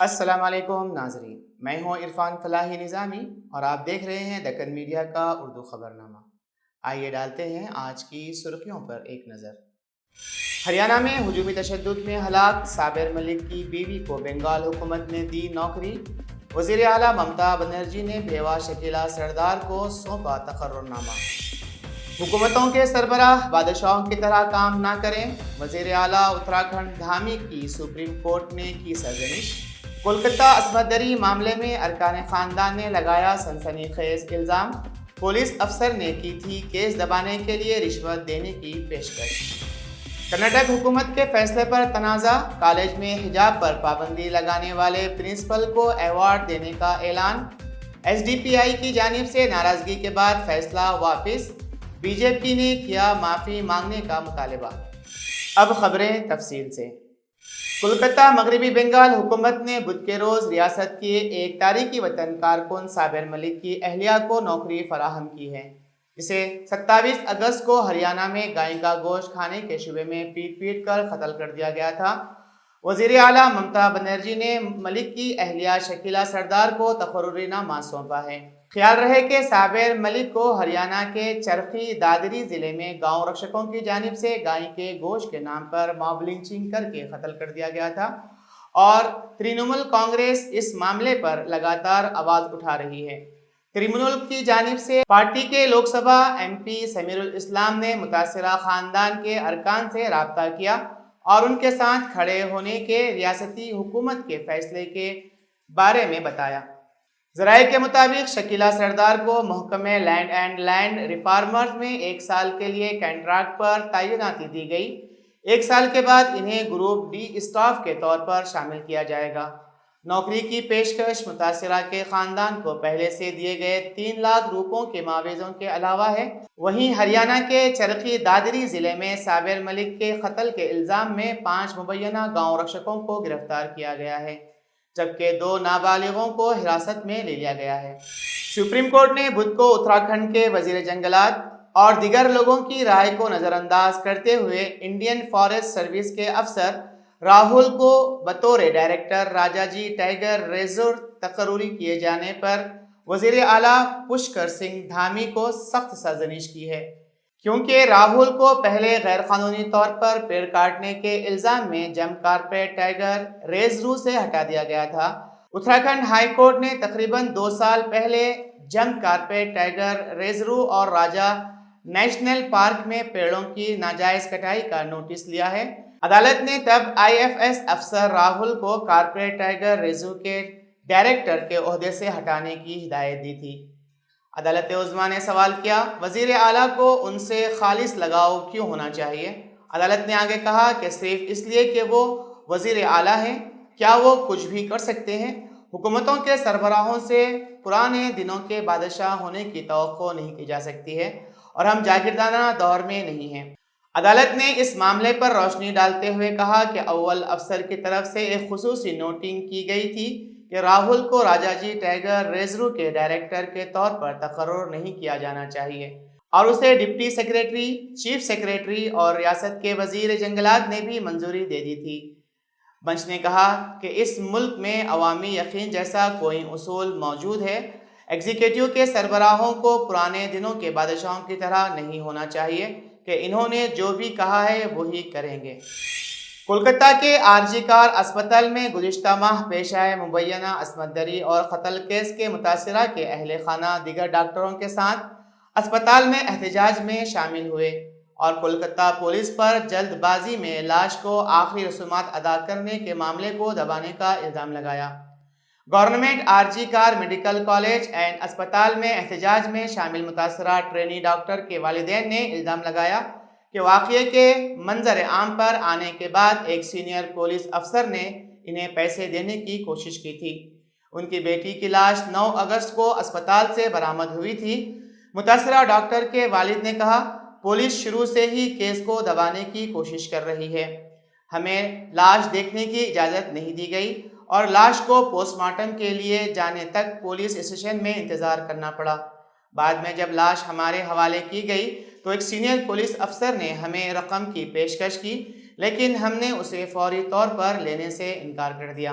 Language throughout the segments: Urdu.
السلام علیکم ناظرین، میں ہوں عرفان فلاحی نظامی اور آپ دیکھ رہے ہیں دکن میڈیا کا اردو خبرنامہ۔ آئیے ڈالتے ہیں آج کی سرخیوں پر ایک نظر۔ ہریانہ میں ہجومی تشدد میں ہلاک صابر ملک کی بیوی کو بنگال حکومت نے دی نوکری۔ وزیر اعلیٰ ممتا بنرجی نے بیوہ شکیلہ سردار کو سونپا تقررنامہ۔ حکومتوں کے سربراہ بادشاہوں کی طرح کام نہ کریں، وزیر اعلیٰ اتراکھنڈ دھامی کی سپریم کورٹ نے کی سرزنش۔ کولکتہ عصمت دری معاملے میں ارکان خاندان نے لگایا سنسنی خیز الزام، پولیس افسر نے کی تھی کیس دبانے کے لیے رشوت دینے کی پیشکش۔ کرناٹک حکومت کے فیصلے پر تنازع، کالج میں حجاب پر پابندی لگانے والے پرنسپل کو ایوارڈ دینے کا اعلان۔ ایس ڈی پی آئی کی جانب سے ناراضگی کے بعد فیصلہ واپس، بی جے پی نے کیا معافی مانگنے کا مطالبہ۔ اب خبریں تفصیل سے۔ کولکتہ مغربی بنگال حکومت نے بدھ کے روز ریاست کے ایک تارکین وطن کارکن صابر ملک کی اہلیہ کو نوکری فراہم کی ہے، جسے 27 اگست کو ہریانہ میں گائے کا گوشت کھانے کے شبے میں پیٹ کر قتل کر دیا گیا تھا۔ وزیر اعلیٰ ممتا بنرجی نے ملک کی اہلیہ شکیلہ سردار کو تقرری نامہ سونپا ہے۔ خیال رہے کہ صابر ملک کو ہریانہ کے چرخی دادری ضلع میں گاؤں رکشکوں کی جانب سے گائے کے گوشت کے نام پر ماب لنچنگ کر کے قتل کر دیا گیا تھا، اور ترنمول کانگریس اس معاملے پر لگاتار آواز اٹھا رہی ہے۔ ترنمول کی جانب سے پارٹی کے لوک سبھا ایم پی سمیر الاسلام نے متاثرہ خاندان کے ارکان سے رابطہ کیا اور ان کے ساتھ کھڑے ہونے کے ریاستی حکومت کے فیصلے کے بارے میں بتایا۔ ذرائع کے مطابق شکیلہ سردار کو محکمہ لینڈ اینڈ لینڈ ریفارمرز میں 1 سال کے لیے کنٹریکٹ پر تعیناتی دی گئی۔ 1 سال کے بعد انہیں گروپ ڈی اسٹاف کے طور پر شامل کیا جائے گا۔ نوکری کی پیشکش متاثرہ کے خاندان کو پہلے سے دیے گئے 3 لاکھ روپوں کے معاوضوں کے علاوہ ہے۔ وہیں ہریانہ کے چرخی دادری ضلع میں صابر ملک کے قتل کے الزام میں 5 مبینہ گاؤں رکشکوں کو گرفتار کیا گیا ہے، جبکہ 2 نابالغوں کو حراست میں لے لیا گیا ہے۔ سپریم کورٹ نے بدھ کو اتراکھنڈ کے وزیر جنگلات اور دیگر لوگوں کی رائے کو نظر انداز کرتے ہوئے انڈین فارسٹ سروس کے افسر راہل کو بطور ڈائریکٹر راجا جی ٹائیگر ریزرو تقرری کیے جانے پر وزیر اعلیٰ پشکر سنگھ دھامی کو سخت سرزنش کی ہے، کیونکہ راہل کو پہلے غیر قانونی طور پر پیڑ کاٹنے کے الزام میں جم کارپیٹ ٹائیگر ریزرو سے ہٹا دیا گیا تھا۔ اتراکھنڈ ہائی کورٹ نے تقریباً 2 سال پہلے جم کارپیٹ ٹائیگر ریزرو اور راجا نیشنل پارک میں پیڑوں کی ناجائز کٹائی کا نوٹس لیا ہے۔ عدالت نے تب آئی ایف ایس افسر راہل کو کارپیٹ ٹائیگر ریزرو کے ڈائریکٹر کے عہدے سے ہٹانے کی ہدایت دی تھی۔ عدالت عظمیٰ نے سوال کیا، وزیر اعلیٰ کو ان سے خالص لگاؤ کیوں ہونا چاہیے؟ عدالت نے آگے کہا کہ صرف اس لیے کہ وہ وزیر اعلیٰ ہیں، کیا وہ کچھ بھی کر سکتے ہیں؟ حکومتوں کے سربراہوں سے پرانے دنوں کے بادشاہ ہونے کی توقع نہیں کی جا سکتی ہے، اور ہم جاگیردارانہ دور میں نہیں ہیں۔ عدالت نے اس معاملے پر روشنی ڈالتے ہوئے کہا کہ اول افسر کی طرف سے ایک خصوصی نوٹنگ کی گئی تھی کہ راہل کو راجا جی ٹائیگر ریزرو کے ڈائریکٹر کے طور پر تقرر نہیں کیا جانا چاہیے، اور اسے ڈپٹی سیکریٹری، چیف سیکریٹری اور ریاست کے وزیر جنگلات نے بھی منظوری دے دی تھی۔ بنچ نے کہا کہ اس ملک میں عوامی یقین جیسا کوئی اصول موجود ہے۔ ایگزیکٹو کے سربراہوں کو پرانے دنوں کے بادشاہوں کی طرح نہیں ہونا چاہیے کہ انہوں نے جو بھی کہا ہے وہی کریں گے۔ کولکتہ کے آر جی کار اسپتال میں گزشتہ ماہ پیش آئے مبینہ عصمت دری اور قتل کیس کے متاثرہ کے اہل خانہ دیگر ڈاکٹروں کے ساتھ اسپتال میں احتجاج میں شامل ہوئے اور کولکتہ پولیس پر جلد بازی میں لاش کو آخری رسومات ادا کرنے کے معاملے کو دبانے کا الزام لگایا۔ Government R G Kar medical college and اسپتال میں احتجاج میں شامل متاثرہ ٹرینی ڈاکٹر کے والدین نے الزام لگایا کہ واقعے کے منظر عام پر آنے کے بعد ایک سینئر پولیس افسر نے انہیں پیسے دینے کی کوشش کی تھی۔ ان کی بیٹی کی لاش 9 اگست کو اسپتال سے برآمد ہوئی تھی۔ متاثرہ ڈاکٹر کے والد نے کہا، پولیس شروع سے ہی کیس کو دبانے کی کوشش کر رہی ہے۔ ہمیں لاش دیکھنے کی اجازت نہیں دی گئی اور لاش کو پوسٹ مارٹم کے لیے جانے تک پولیس اسٹیشن میں انتظار کرنا پڑا۔ بعد میں جب لاش ہمارے حوالے کی گئی تو ایک سینئر پولیس افسر نے ہمیں رقم کی پیشکش کی، لیکن ہم نے اسے فوری طور پر لینے سے انکار کر دیا۔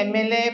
MLA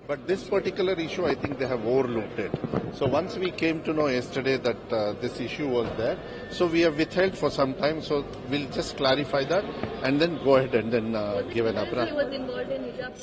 But this particular issue, I think they have overlooked it. So once we came to know yesterday that this issue was there, so we have withheld for some time. So we'll just clarify that and then go ahead and then give an appraisal. He was involved in hijab.